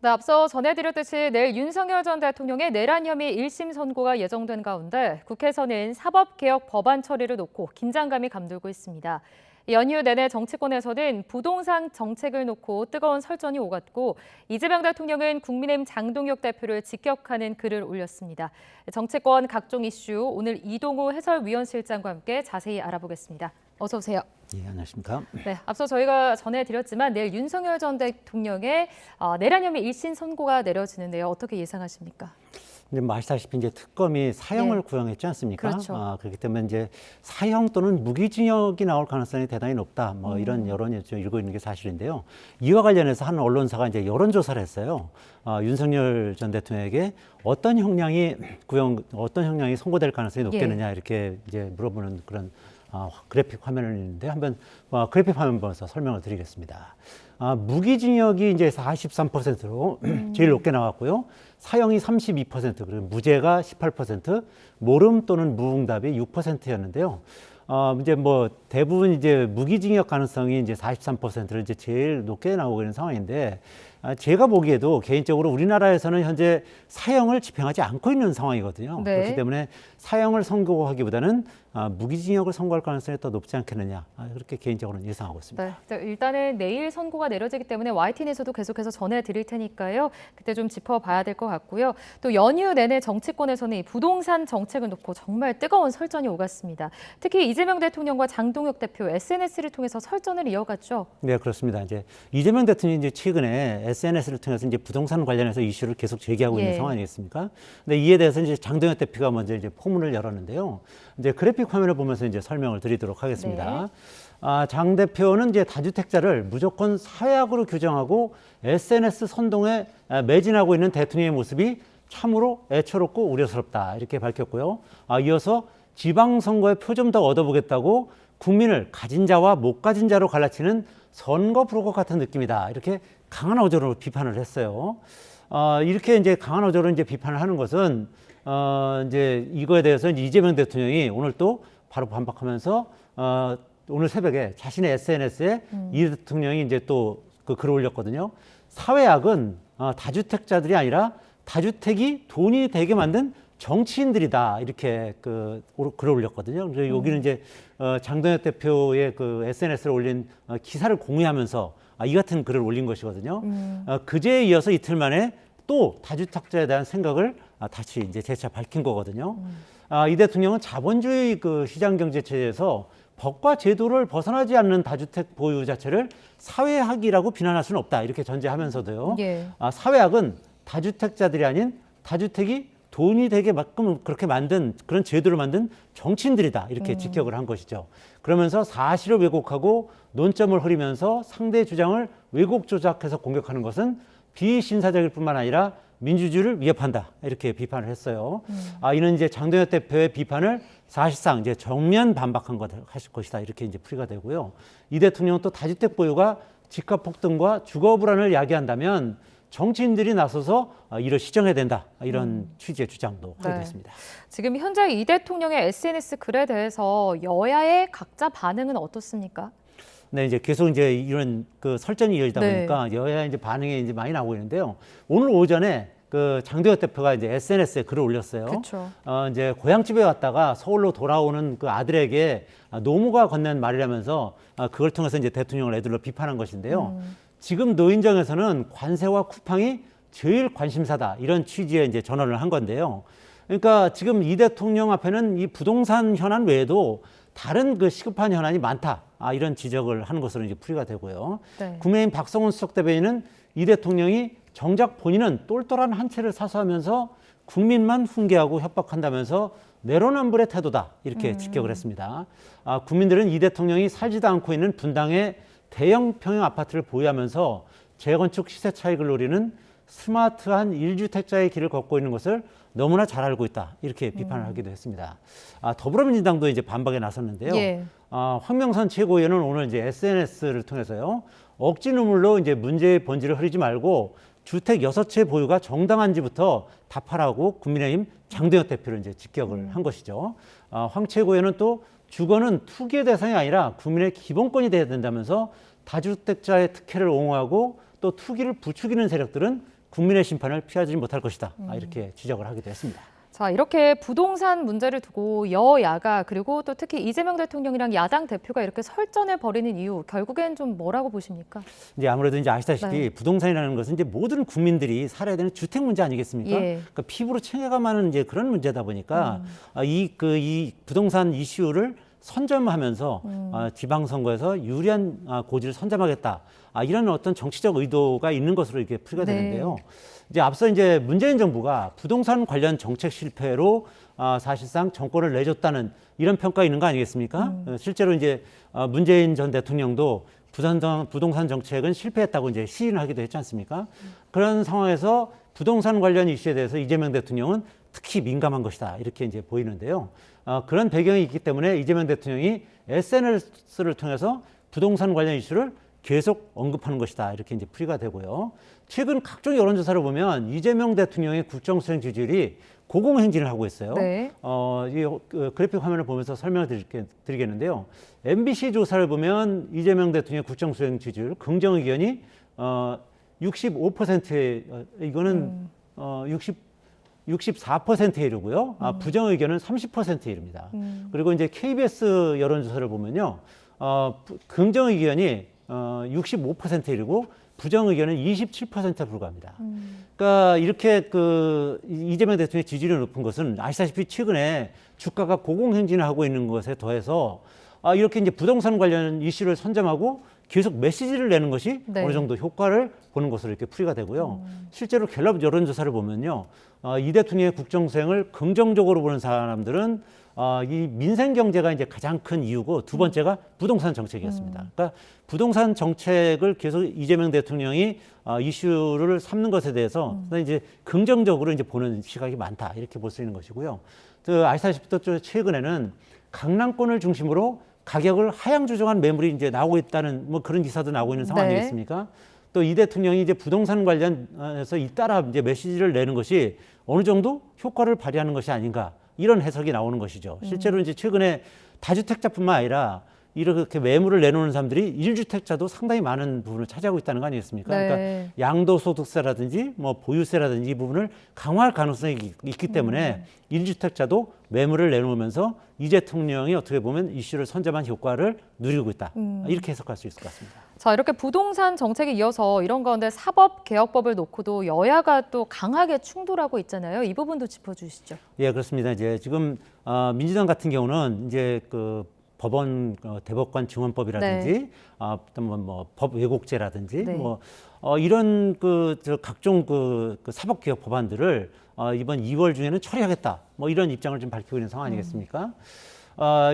네, 앞서 전해드렸듯이 내일 윤석열 전 대통령의 내란 혐의 1심 선고가 예정된 가운데 국회에서는 사법개혁 법안 처리를 놓고 긴장감이 감돌고 있습니다. 연휴 내내 정치권에서는 부동산 정책을 놓고 뜨거운 설전이 오갔고 이재명 대통령은 국민의힘 장동혁 대표를 직격하는 글을 올렸습니다. 정치권 각종 이슈 오늘 이동우 해설위원실장과 함께 자세히 알아보겠습니다. 어서 오세요. 예, 안녕하십니까. 네, 앞서 저희가 전해드렸지만 내일 윤석열 전 대통령의 내란 혐의 1심 선고가 내려지는데요. 어떻게 예상하십니까? 이제 뭐 아시다시피 이제 특검이 사형을 구형했지 않습니까? 그렇죠. 그렇기 때문에 이제 사형 또는 무기징역이 나올 가능성이 대단히 높다. 뭐 이런 여론이 좀 일고 있는 게 사실인데요. 이와 관련해서 한 언론사가 이제 여론조사를 했어요. 윤석열 전 대통령에게 어떤 형량이 선고될 가능성이 높겠느냐 이렇게 이제 물어보는 그런 그래픽 화면을 있는데 한번 그래픽 화면 보면서 설명을 드리겠습니다. 무기징역이 이제 43%로 제일 높게 나왔고요. 사형이 32%, 그리고 무죄가 18%, 모름 또는 무응답이 6%였는데요. 이제 뭐 대부분 이제 무기징역 가능성이 이제 43%를 이제 제일 높게 나오고 있는 상황인데, 제가 보기에도 개인적으로 우리나라에서는 현재 사형을 집행하지 않고 있는 상황이거든요. 네. 그렇기 때문에 사형을 선고하기보다는 무기징역을 선고할 가능성이 더 높지 않겠느냐, 그렇게 개인적으로는 예상하고 있습니다. 네, 일단은 내일 선고가 내려지기 때문에 YTN에서도 계속해서 전해드릴 테니까요. 그때 좀 짚어봐야 될 것 같고요. 또 연휴 내내 정치권에서는 이 부동산 정책을 놓고 정말 뜨거운 설전이 오갔습니다. 특히 이재명 대통령과 장동혁 대표 SNS를 통해서 설전을 이어갔죠. 네, 그렇습니다. 이제 이재명 대통령이 이제 최근에 SNS를 통해서 이제 부동산 관련해서 이슈를 계속 제기하고 있는 상황 아니겠습니까? 근데 이에 대해서 이제 장동혁 대표가 먼저 이제 포문을 열었는데요. 이제 그래픽 화면을 보면서 이제 설명을 드리도록 하겠습니다. 장 대표는 이제 다주택자를 무조건 사회학으로 규정하고 SNS 선동에 매진하고 있는 대통령의 모습이 참으로 애처롭고 우려스럽다, 이렇게 밝혔고요. 이어서 지방선거의 표 좀 더 얻어보겠다고 국민을 가진 자와 못 가진 자로 갈라치는 선거 프로그램 같은 느낌이다, 이렇게 강한 어조로 비판을 했어요. 이렇게 이제 강한 어조로 이제 비판을 하는 것은 이제 이거에 대해서 이재명 대통령이 오늘 또 바로 반박하면서 오늘 새벽에 자신의 SNS에 이 대통령이 이제 또 그 글을 올렸거든요. 사회학은 다주택자들이 아니라 다주택이 돈이 되게 만든 정치인들이다, 이렇게 그 글을 올렸거든요. 그래서 여기는 이제 장동혁 대표의 그 SNS를 올린 기사를 공유하면서 이 같은 글을 올린 것이거든요. 그제에 이어서 이틀 만에 또 다주택자에 대한 생각을 다시 이제 재차 밝힌 거거든요. 이 대통령은 자본주의 그 시장 경제 체제에서 법과 제도를 벗어나지 않는 다주택 보유 자체를 사회학이라고 비난할 수는 없다, 이렇게 전제하면서도요. 사회학은 다주택자들이 아닌 다주택이 돈이 되게 그렇게 만든 그런 제도를 만든 정치인들이다, 이렇게 직격을 한 것이죠. 그러면서 사실을 왜곡하고 논점을 흐리면서 상대의 주장을 왜곡 조작해서 공격하는 것은 비신사적일 뿐만 아니라 민주주의를 위협한다, 이렇게 비판을 했어요. 이는 이제 장동혁 대표의 비판을 사실상 이제 정면 반박한 것이다, 이렇게 이제 풀이가 되고요. 이 대통령은 또 다주택 보유가 집값 폭등과 주거 불안을 야기한다면 정치인들이 나서서 이를 시정해야 된다, 이런 취지의 주장도 하게 됐습니다. 지금 현재 이 대통령의 SNS 글에 대해서 여야의 각자 반응은 어떻습니까? 네, 이제 계속 이제 이런 그 설전이 이어지다 보니까 여야 이제 반응이 이제 많이 나오고 있는데요. 오늘 오전에 그 장동혁 대표가 이제 SNS에 글을 올렸어요. 그렇죠. 이제 고향집에 왔다가 서울로 돌아오는 그 아들에게 노무가 건넨 말이라면서 그걸 통해서 이제 대통령을 애들로 비판한 것인데요. 지금 노인정에서는 관세와 쿠팡이 제일 관심사다, 이런 취지의 이제 전언을 한 건데요. 그러니까 지금 이 대통령 앞에는 이 부동산 현안 외에도 다른 그 시급한 현안이 많다, 이런 지적을 하는 것으로 이제 풀이가 되고요. 국민의힘 박성훈 수석 대변인은 이 대통령이 정작 본인은 똘똘한 한 채를 사수하면서 국민만 훈계하고 협박한다면서 내로남불의 태도다, 이렇게 직격을 했습니다. 국민들은 이 대통령이 살지도 않고 있는 분당의 대형 평형 아파트를 보유하면서 재건축 시세 차익을 노리는 스마트한 1주택자의 길을 걷고 있는 것을 너무나 잘 알고 있다, 이렇게 비판을 하기도 했습니다. 더불어민주당도 이제 반박에 나섰는데요. 황명선 최고위원은 오늘 이제 SNS를 통해서요, 억지 눈물로 이제 문제의 본질을 흐리지 말고 주택 6채 보유가 정당한지부터 답하라고 국민의힘 장동혁 대표를 이제 직격을 한 것이죠. 황 최고위원은 또 주거는 투기의 대상이 아니라 국민의 기본권이 돼야 된다면서 다주택자의 특혜를 옹호하고 또 투기를 부추기는 세력들은 국민의 심판을 피하지 못할 것이다. 이렇게 지적을 하기도 했습니다. 자, 이렇게 부동산 문제를 두고 여야가 그리고 또 특히 이재명 대통령이랑 야당 대표가 이렇게 설전을 벌이는 이유 결국엔 좀 뭐라고 보십니까? 이제 아무래도 이제 아시다시피 네. 부동산이라는 것은 이제 모든 국민들이 살아야 되는 주택 문제 아니겠습니까? 예. 그러니까 피부로 체감하는 이제 그런 문제다 보니까 이 부동산 이슈를 선점하면서 지방선거에서 유리한 고지를 선점하겠다. 이런 어떤 정치적 의도가 있는 것으로 이렇게 풀이가 네. 되는데요. 이제 앞서 이제 문재인 정부가 부동산 관련 정책 실패로 사실상 정권을 내줬다는 이런 평가가 있는 거 아니겠습니까? 실제로 이제 문재인 전 대통령도 부동산 정책은 실패했다고 이제 시인을 하기도 했지 않습니까? 그런 상황에서 부동산 관련 이슈에 대해서 이재명 대통령은 특히 민감한 것이다 이렇게 이제 보이는데요. 그런 배경이 있기 때문에 이재명 대통령이 SNS를 통해서 부동산 관련 이슈를 계속 언급하는 것이다 이렇게 이제 풀이가 되고요. 최근 각종 여론조사를 보면 이재명 대통령의 국정 수행 지지율이 고공행진을 하고 있어요. 네. 그래픽 화면을 보면서 설명을 드리겠는데요. MBC 조사를 보면 이재명 대통령의 국정 수행 지지율 긍정 의견이 65%에 이거는 64%에 이르고요. 부정 의견은 30%에 이릅니다. 그리고 이제 KBS 여론조사를 보면요. 긍정 의견이 65%에 이르고 부정 의견은 27%에 불과합니다. 그러니까 이렇게 이재명 대통령의 지지율이 높은 것은 아시다시피 최근에 주가가 고공행진을 하고 있는 것에 더해서 이렇게 이제 부동산 관련 이슈를 선점하고 계속 메시지를 내는 것이 네. 어느 정도 효과를 보는 것으로 이렇게 풀이가 되고요. 실제로 갤럽 여론조사를 보면요. 이 대통령의 국정수행을 긍정적으로 보는 사람들은 이 민생 경제가 이제 가장 큰 이유고 두 번째가 부동산 정책이었습니다. 그러니까 부동산 정책을 계속 이재명 대통령이 이슈를 삼는 것에 대해서 이제 긍정적으로 이제 보는 시각이 많다 이렇게 볼 수 있는 것이고요. 아시다시피 또 최근에는 강남권을 중심으로 가격을 하향 조정한 매물이 이제 나오고 있다는 뭐 그런 기사도 나오고 있는 상황 네. 아니겠습니까? 또 이 대통령이 이제 부동산 관련해서 잇따라 이제 메시지를 내는 것이 어느 정도 효과를 발휘하는 것이 아닌가 이런 해석이 나오는 것이죠. 실제로 이제 최근에 다주택자뿐만 아니라 이렇게 매물을 내놓는 사람들이 1주택자도 상당히 많은 부분을 차지하고 있다는 거 아니겠습니까? 네. 그러니까 양도소득세라든지 뭐 보유세라든지 이 부분을 강화할 가능성이 있기 때문에 1주택자도 매물을 내놓으면서 이 대통령이 어떻게 보면 이슈를 선점한 효과를 누리고 있다. 이렇게 해석할 수 있을 것 같습니다. 자, 이렇게 부동산 정책에 이어서 이런 가운데 사법개혁법을 놓고도 여야가 또 강하게 충돌하고 있잖아요. 이 부분도 짚어주시죠. 예, 그렇습니다. 이제 지금 민주당 같은 경우는 이제 법원 대법관 증언법이라든지 또는 법 왜곡죄라든지 네. 이런 각종 사법개혁 법안들을 이번 2월 중에는 처리하겠다. 뭐 이런 입장을 좀 밝히고 있는 상황 아니겠습니까?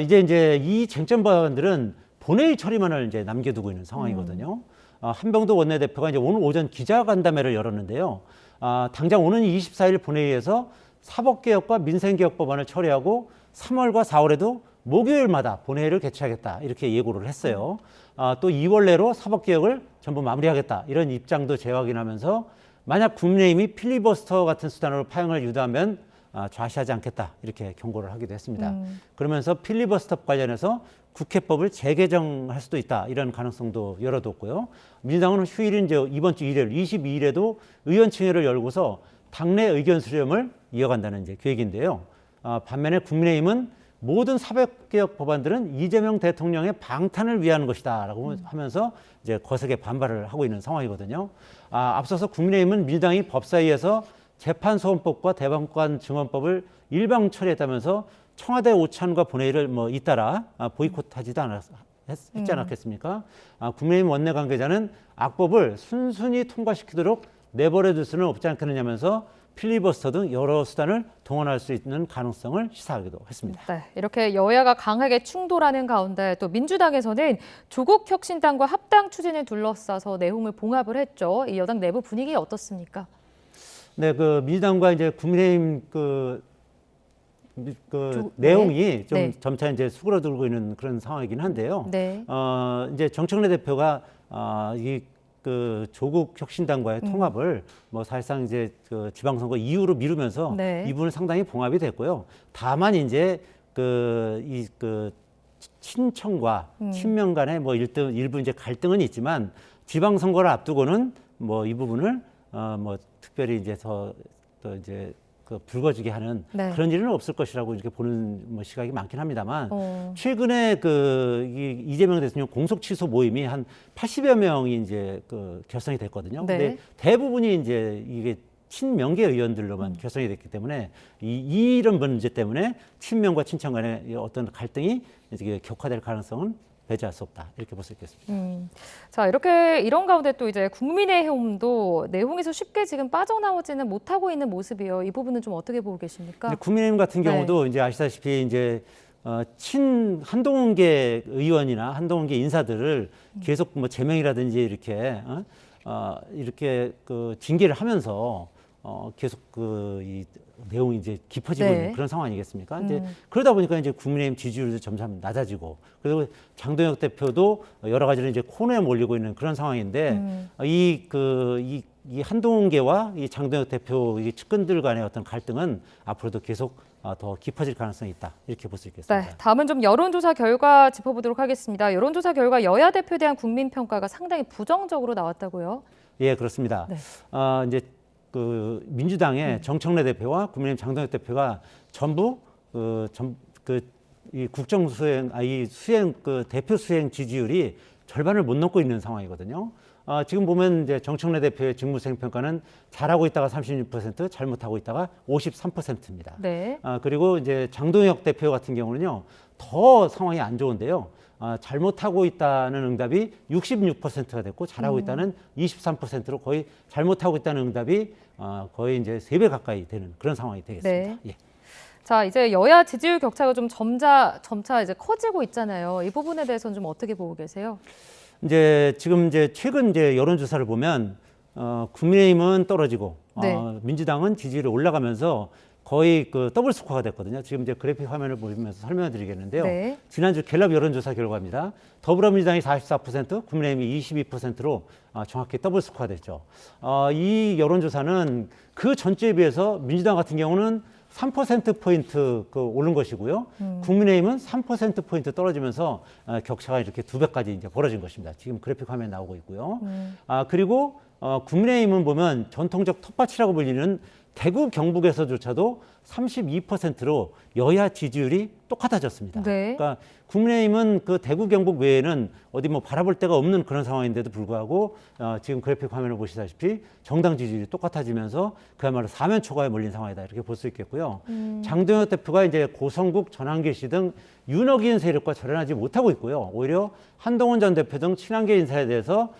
이제 이 쟁점 법안들은 본회의 처리만을 이제 남겨두고 있는 상황이거든요. 한병도 원내대표가 이제 오늘 오전 기자간담회를 열었는데요. 당장 오는 24일 본회의에서 사법개혁과 민생개혁 법안을 처리하고 3월과 4월에도 목요일마다 본회의를 개최하겠다 이렇게 예고를 했어요. 또 2월 내로 사법개혁을 전부 마무리하겠다 이런 입장도 재확인하면서 만약 국민의힘이 필리버스터 같은 수단으로 파행을 유도하면 좌시하지 않겠다 이렇게 경고를 하기도 했습니다. 그러면서 필리버스터 관련해서 국회법을 재개정할 수도 있다 이런 가능성도 열어뒀고요. 민주당은 휴일인 이번 주 일요일 22일에도 의원총회를 열고서 당내 의견 수렴을 이어간다는 이제 계획인데요. 반면에 국민의힘은 모든 사법개혁 법안들은 이재명 대통령의 방탄을 위한 것이다라고 하면서 이제 거세게 반발을 하고 있는 상황이거든요. 앞서서 국민의힘은 민주당이 법사위에서 재판소원법과 대법관 증언법을 일방 처리했다면서 청와대 오찬과 본회의를 잇따라 보이콧하지도 했지 않았겠습니까? 국민의힘 원내 관계자는 악법을 순순히 통과시키도록 내버려둘 수는 없지 않겠느냐면서 필리버스터 등 여러 수단을 동원할 수 있는 가능성을 시사하기도 했습니다. 네, 이렇게 여야가 강하게 충돌하는 가운데 또 민주당에서는 조국 혁신당과 합당 추진을 둘러싸서 내용을 봉합을 했죠. 이 여당 내부 분위기 어떻습니까? 네, 민주당과 이제 국민의힘 내용이 좀 점차 이제 수그러들고 있는 그런 상황이긴 한데요. 네. 이제 정청래 대표가 조국 혁신당과의 통합을 사실상 이제 지방선거 이후로 미루면서 네. 이 부분은 상당히 봉합이 됐고요. 다만 이제 친청과 친명 간의 일부 이제 갈등은 있지만 지방선거를 앞두고는 이 부분을 뭐 특별히 이제 또 이제 그 불거지게 하는 네. 그런 일은 없을 것이라고 이렇게 보는 뭐 시각이 많긴 합니다만 어. 최근에 그 이재명 대통령 공소 취소 모임이 한 80여 명이 이제 그 결성이 됐거든요. 네. 근데 대부분이 이제 이게 친명계 의원들로만 결성이 됐기 때문에 이런 문제 때문에 친명과 친청 간의 어떤 갈등이 이제 격화될 가능성은 배제할 수 없다 이렇게 볼 수 있겠습니다. 자, 이런 가운데 또 이제 국민의힘도 내홍에서 쉽게 지금 빠져나오지는 못하고 있는 모습이에요. 이 부분은 좀 어떻게 보고 계십니까? 근데 국민의힘 같은 경우도 이제 아시다시피 이제 친 한동훈계 의원이나 한동훈계 인사들을 계속 뭐 제명이라든지 이렇게 그 징계를 하면서 계속 이 내용이 이제 깊어지고 네. 있는 그런 상황 아니겠습니까? 이제 그러다 보니까 이제 국민의힘 지지율도 점점 낮아지고 그리고 장동혁 대표도 여러 가지로 이제 코너에 몰리고 있는 그런 상황인데 이 한동훈계와 이 장동혁 대표 이 측근들 간의 어떤 갈등은 앞으로도 계속 더 깊어질 가능성이 있다 이렇게 볼 수 있겠습니다. 네, 다음은 좀 여론조사 결과 짚어보도록 하겠습니다. 여론조사 결과 여야 대표에 대한 국민평가가 상당히 부정적으로 나왔다고요? 예, 그렇습니다. 네. 이제 그 민주당의 정청래 대표와 국민의힘 장동혁 대표가 전부 이 국정 수행, 이 수행 그 대표 수행 지지율이 절반을 못 넘고 있는 상황이거든요. 지금 보면 이제 정청래 대표의 직무수행 평가는 잘하고 있다가 36%, 잘못하고 있다가 53%입니다. 네. 그리고 이제 장동혁 대표 같은 경우는요, 더 상황이 안 좋은데요. 잘못하고 있다는 응답이 66%가 됐고 잘하고 있다는 23%로 거의 잘못하고 있다는 응답이 거의 이제 3배 가까이 되는 그런 상황이 되겠습니다. 네. 예. 자, 이제 여야 지지율 격차가 좀 점차 이제 커지고 있잖아요. 이 부분에 대해서는 좀 어떻게 보고 계세요? 지금 최근 여론조사를 보면 국민의힘은 떨어지고 네. 민주당은 지지율이 올라가면서 거의 그 더블 스코어가 됐거든요. 지금 그래픽 화면을 보면서 설명을 드리겠는데요. 네. 지난주 갤럽 여론조사 결과입니다. 더불어민주당이 44%, 국민의힘이 22%로 정확히 더블 스코어가 됐죠. 이 여론조사는 그 전주에 비해서 민주당 같은 경우는 3%포인트 오른 것이고요. 국민의힘은 3%포인트 떨어지면서 격차가 이렇게 2배까지 이제 벌어진 것입니다. 지금 그래픽 화면에 나오고 있고요. 그리고 국민의힘은 보면 전통적 텃밭이라고 불리는 대구 경북에서조차도 32%로 여야 지지율이 똑같아졌습니다. 네. 그러니까 국민의힘은 그 대구 경북 외에는 어디 뭐 바라볼 데가 없는 그런 상황인데도 불구하고 지금 그래픽 화면을 보시다시피 정당 지지율이 똑같아지면서 그야말로 사면초가에 몰린 상황이다 이렇게 볼 수 있겠고요. 장동혁 대표가 이제 고성국, 전환길 씨 등 윤핵인 세력과 절연하지 못하고 있고요. 오히려 한동훈 전 대표 등 친한계 인사에 대해서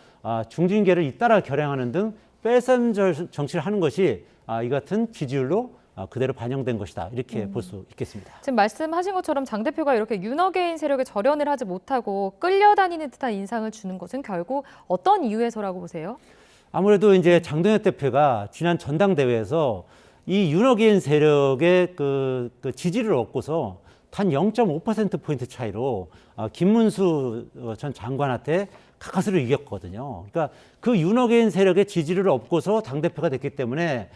중진계를 잇따라 결행하는 등 뺄셈 정치를 하는 것이 이 같은 지지율로 그대로 반영된 것이다 이렇게 볼 수 있겠습니다. 지금 말씀하신 것처럼 장 대표가 이렇게 윤핵인 세력에 절연을 하지 못하고 끌려다니는 듯한 인상을 주는 것은 결국 어떤 이유에서라고 보세요? 아무래도 이제 장동혁 대표가 지난 전당대회에서 이 윤핵인 세력의 그 지지를 얻고서 단 0.5%포인트 차이로 김문수 전 장관한테 가까스로 이겼거든요. 그러니까 그 윤핵인 세력의 지지를 얻고서 당대표가 됐기 때문에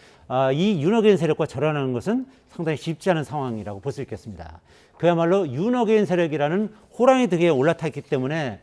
이 윤핵인 세력과 절연하는 것은 상당히 쉽지 않은 상황이라고 볼 수 있겠습니다. 그야말로 윤핵인 세력이라는 호랑이 등에 올라탔기 때문에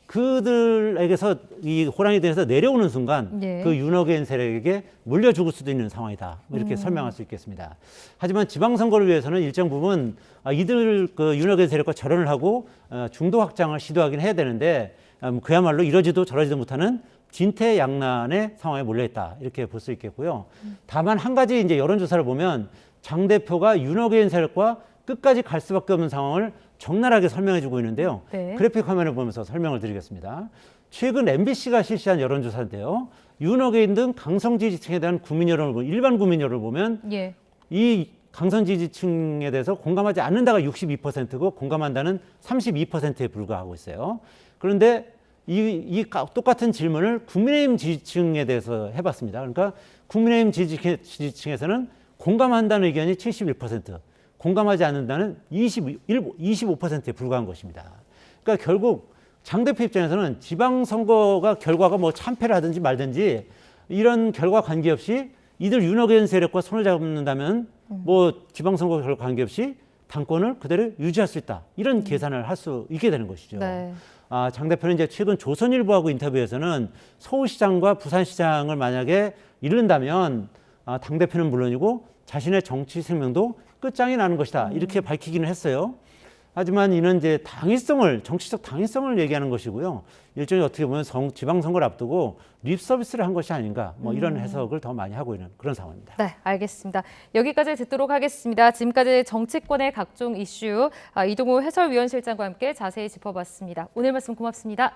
그들에게서 이 호랑이 등에서 내려오는 순간 예. 그 윤핵인 세력에게 물려 죽을 수도 있는 상황이다. 이렇게 설명할 수 있겠습니다. 하지만 지방선거를 위해서는 일정 부분 이들 그 윤핵인 세력과 절연을 하고 중도 확장을 시도하긴 해야 되는데 그야말로 이러지도 저러지도 못하는 진퇴양난의 상황에 몰려있다. 이렇게 볼 수 있겠고요. 다만 한 가지 이제 여론조사를 보면 장 대표가 윤핵인 세력과 끝까지 갈 수밖에 없는 상황을 적나라하게 설명해주고 있는데요. 네. 그래픽 화면을 보면서 설명을 드리겠습니다. 최근 MBC가 실시한 여론조사인데요. 윤핵인 등 강성 지지층에 대한 국민 여론을 보면 일반 국민 여론을 보면 예. 이 강성 지지층에 대해서 공감하지 않는다가 62%고 공감한다는 32%에 불과하고 있어요. 그런데 이 똑같은 질문을 국민의힘 지지층에 대해서 해봤습니다. 그러니까 국민의힘 지지층에서는 공감한다는 의견이 71%, 공감하지 않는다는 25%에 불과한 것입니다. 그러니까 결국 장 대표 입장에서는 지방선거가 결과가 뭐 참패를 하든지 말든지 이런 결과 관계없이 이들 윤핵인 세력과 손을 잡는다면 뭐 지방선거 결과 관계없이 당권을 그대로 유지할 수 있다. 이런 계산을 할 수 있게 되는 것이죠. 네. 장 대표는 이제 최근 조선일보하고 인터뷰에서는 서울시장과 부산시장을 만약에 잃는다면 당 대표는 물론이고 자신의 정치 생명도 끝장이 나는 것이다. 이렇게 밝히기는 했어요. 하지만 이는 이제 정치적 당위성을 얘기하는 것이고요. 일종의 어떻게 보면 지방선거를 앞두고 립 서비스를 한 것이 아닌가, 뭐 이런 해석을 더 많이 하고 있는 그런 상황입니다. 네, 알겠습니다. 여기까지 듣도록 하겠습니다. 지금까지 정치권의 각종 이슈 이동호 해설위원실장과 함께 자세히 짚어봤습니다. 오늘 말씀 고맙습니다.